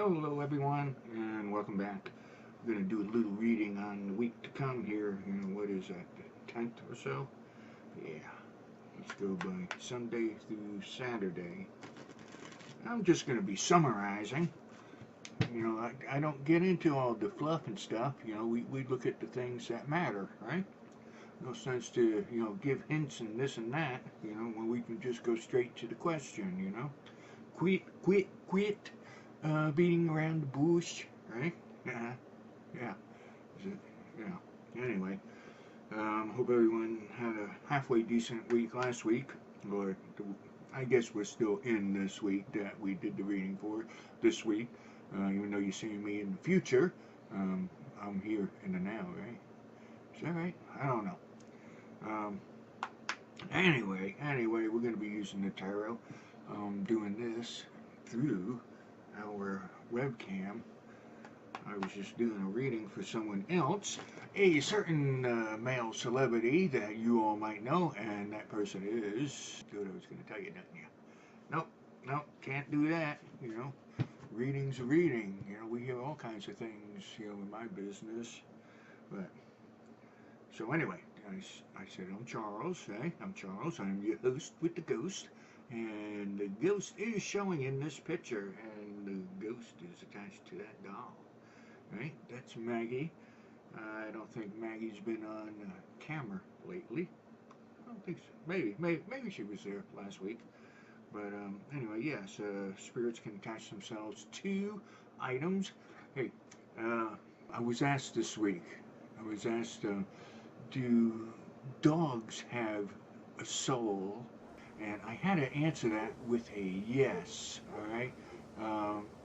Hello everyone, and welcome back. We're going to do a little reading on the week to come here. What is that, the 10th or so? Yeah, let's go by Sunday through Saturday. I'm just going to be summarizing. I don't get into all the fluff and stuff. We look at the things that matter, right? No sense to, give hints and this and that, when we can just go straight to the question. Quit beating around the bush, right? Yeah, yeah. Anyway, hope everyone had a halfway decent week last week, or I guess we're still in this week that we did the reading for this week. Even though you're seeing me in the future, I'm here in the now, right? Is that right? I don't know. Anyway, we're going to be using the tarot. Doing this through our webcam. I was just doing a reading for someone else, a certain male celebrity that you all might know, and that person is, what I was going to tell you, didn't you? Nope, can't do that, Reading's a reading, we hear all kinds of things, in my business, but, so anyway, I said, I'm Charles, I'm Charles, I'm your host with the ghost, and the ghost is showing in this picture, and the ghost is attached to that doll, right? That's Maggie. I don't think Maggie's been on camera lately. I don't think so. Maybe she was there last week. But anyway, yes, spirits can attach themselves to items. Hey, I was asked this week, do dogs have a soul? And I had to answer that with a yes, all right?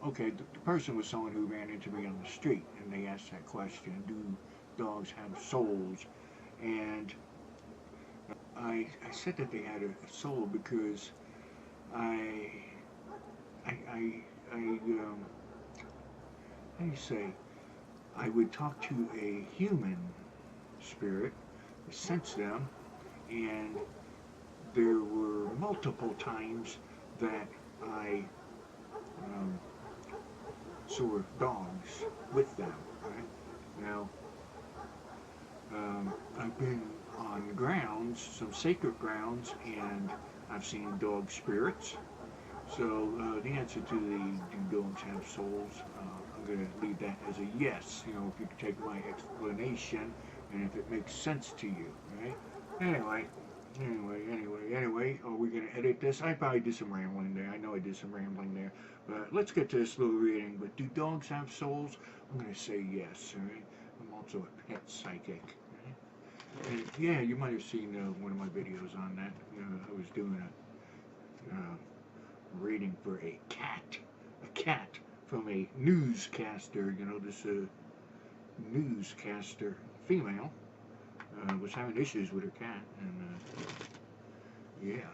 Okay, the person was someone who ran into me on the street, and they asked that question, do dogs have souls? And I said that they had a soul because I how do you say, I would talk to a human spirit, sense them, and there were multiple times that I saw dogs with them. Right? Now, I've been on grounds, some sacred grounds, and I've seen dog spirits. So the answer to the do dogs have souls, I'm going to leave that as a yes. If you could take my explanation and if it makes sense to you. Right? Anyway, are we going to edit this? I probably did some rambling there. I know I did some rambling there. But let's get to this little reading. But do dogs have souls? I'm going to say yes. All right? I'm also a pet psychic. Right? And yeah, you might have seen one of my videos on that. I was doing a reading for a cat from a newscaster. This newscaster female. Was having issues with her cat, and yeah,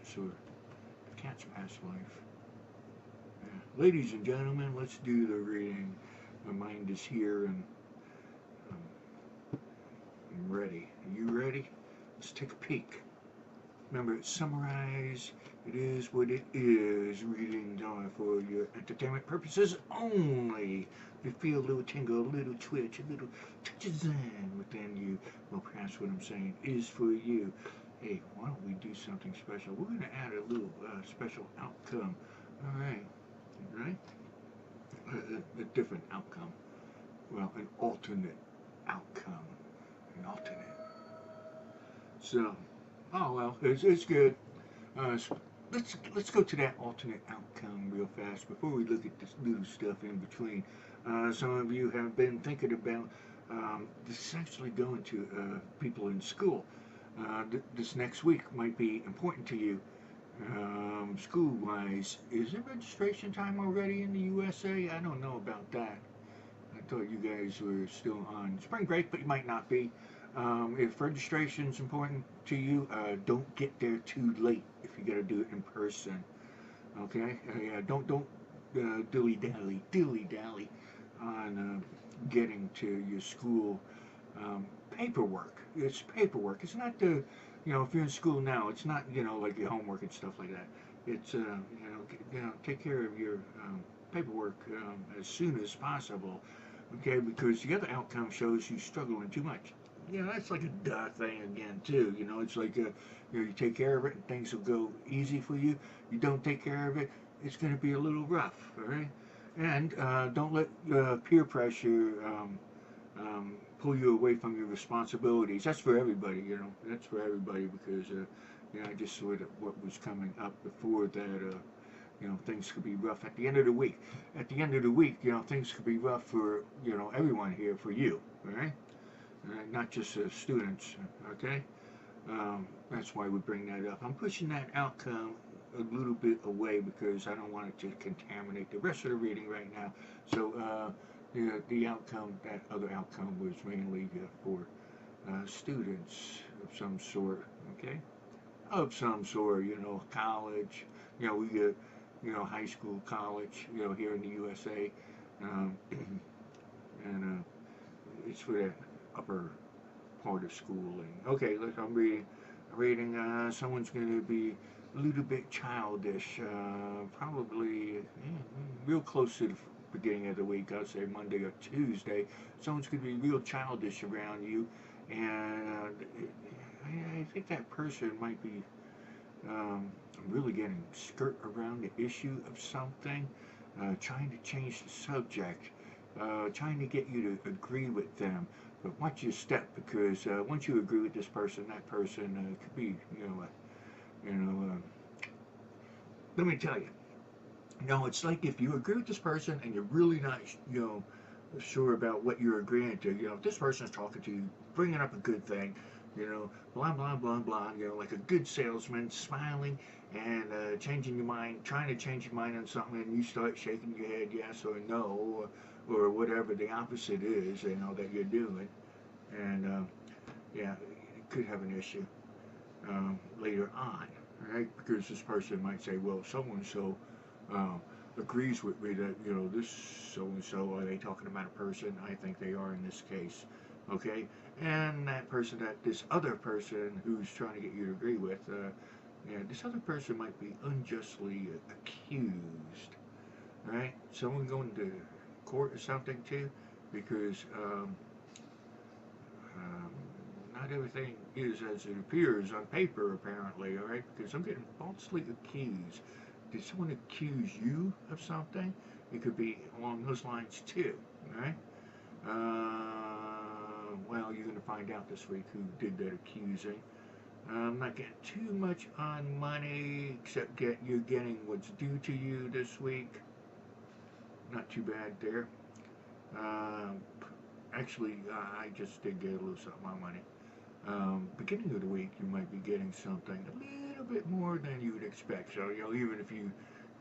so the cat's past life. Yeah. Ladies and gentlemen, let's do the reading. My mind is here, and I'm ready. Are you ready? Let's take a peek. Remember, summarize. It is what it is. Readings are for your entertainment purposes only. If you feel a little tingle, a little twitch, a little touch of zen within you, well, perhaps what I'm saying is for you. Hey, why don't we do something special? We're going to add a little special outcome. All right. Right? A different outcome. Well, an alternate outcome. An alternate. So, oh well, it's good. Let's go to that alternate outcome real fast before we look at this little stuff in between. Some of you have been thinking about this is actually going to people in school. This next week might be important to you. School-wise, is it registration time already in the USA? I don't know about that. I thought you guys were still on spring break, but you might not be. If registration's important to you, don't get there too late if you got to do it in person. Okay? Yeah, don't dilly-dally on getting to your school paperwork. It's paperwork. It's not the, if you're in school now, it's not, like your homework and stuff like that. It's, take care of your paperwork as soon as possible, okay? Because the other outcome shows you struggling too much. That's like a duh thing again too. It's like you take care of it and things will go easy for you. You don't take care of it, it's going to be a little rough, all right? And don't let peer pressure pull you away from your responsibilities. That's for everybody, That's for everybody because, I just saw what was coming up before that. Things could be rough at the end of the week. At the end of the week, things could be rough for, everyone here, for you, all right? Not just students, okay? That's why we bring that up. I'm pushing that outcome a little bit away because I don't want it to contaminate the rest of the reading right now. So the outcome, that other outcome was mainly for students of some sort, okay? Of some sort, college, we get, high school, college, here in the USA, and it's for the upper part of schooling. Okay, look, I'm reading, someone's going to be a little bit childish, probably real close to the beginning of the week, I'd say Monday or Tuesday. Someone's going to be real childish around you, and I think that person might be really getting skirt around the issue of something, trying to change the subject, trying to get you to agree with them. But watch your step, because once you agree with this person, that person could be, let me tell you. It's like if you agree with this person and you're really not, sure about what you're agreeing to. If this person's talking to you, bringing up a good thing, blah, blah, blah, blah, like a good salesman, smiling and changing your mind, trying to change your mind on something, and you start shaking your head yes or no, or whatever the opposite is, that you're doing. And, it could have an issue later on, right? Because this person might say, well, so-and-so agrees with me that, this so-and-so, are they talking about a person? I think they are in this case, okay? And this other person who's trying to get you to agree with, this other person might be unjustly accused, right? Someone going to court or something too, because not everything is as it appears on paper, apparently, all right? Because I'm getting falsely accused. Did someone accuse you of something? It could be along those lines too, all right? Well, you're going to find out this week who did that accusing. I'm not getting too much on money, except you're getting what's due to you this week. Not too bad there. Actually, I just did get a little something on money. Beginning of the week, you might be getting something a little bit more than you would expect. So, even if you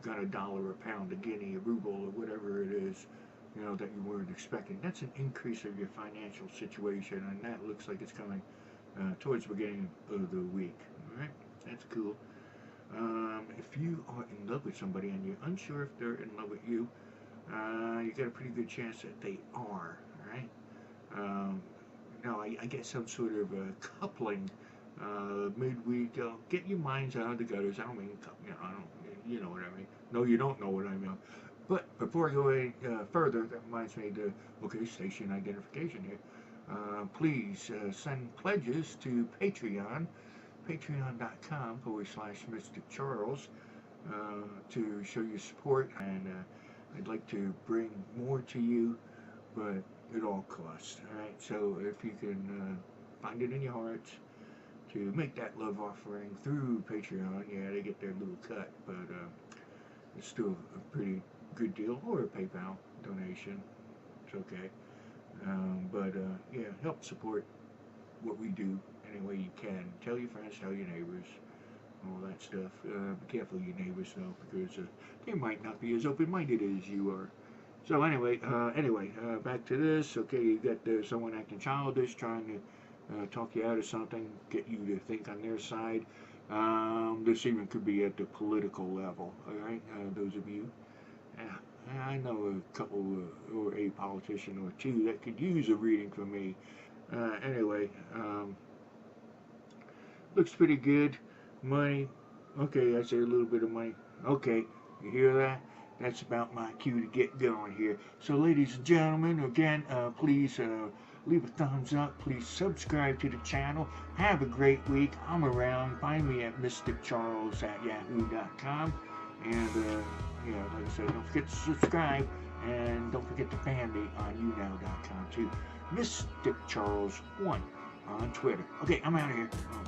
got $1 a pound, a guinea, a ruble, or whatever it is, that you weren't expecting, that's an increase of your financial situation, and that looks like it's coming towards the beginning of the week. All right, that's cool. If you are in love with somebody and you're unsure if they're in love with you, you got a pretty good chance that they are. All right. I get some sort of coupling midweek. Get your minds out of the gutters. I don't mean, you know what I mean. No, you don't know what I mean. But before I go any further, that reminds me to, station identification here. Please send pledges to Patreon, patreon.com/MysticCharles, to show your support. And I'd like to bring more to you, but at all costs. Alright, so if you can find it in your heart to make that love offering through Patreon, they get their little cut, but it's still a pretty good deal, or a PayPal donation. It's okay. But help support what we do any way you can. Tell your friends, tell your neighbors, all that stuff. Be careful of your neighbors though, because they might not be as open-minded as you are. So anyway, back to this. Okay, you got someone acting childish, trying to talk you out of something, get you to think on their side. This even could be at the political level. All right, those of you. I know a couple or a politician or two that could use a reading from me. Anyway, looks pretty good. Money. Okay, I say a little bit of money. Okay, you hear that? that's about my cue to get going here. So, ladies and gentlemen, again, please leave a thumbs up. Please subscribe to the channel. Have a great week. I'm around. Find me at MysticCharles@yahoo.com. And, yeah, like I said, don't forget to subscribe. And don't forget to fan me on younow.com too. MysticCharles1 on Twitter. Okay, I'm out of here. Oh,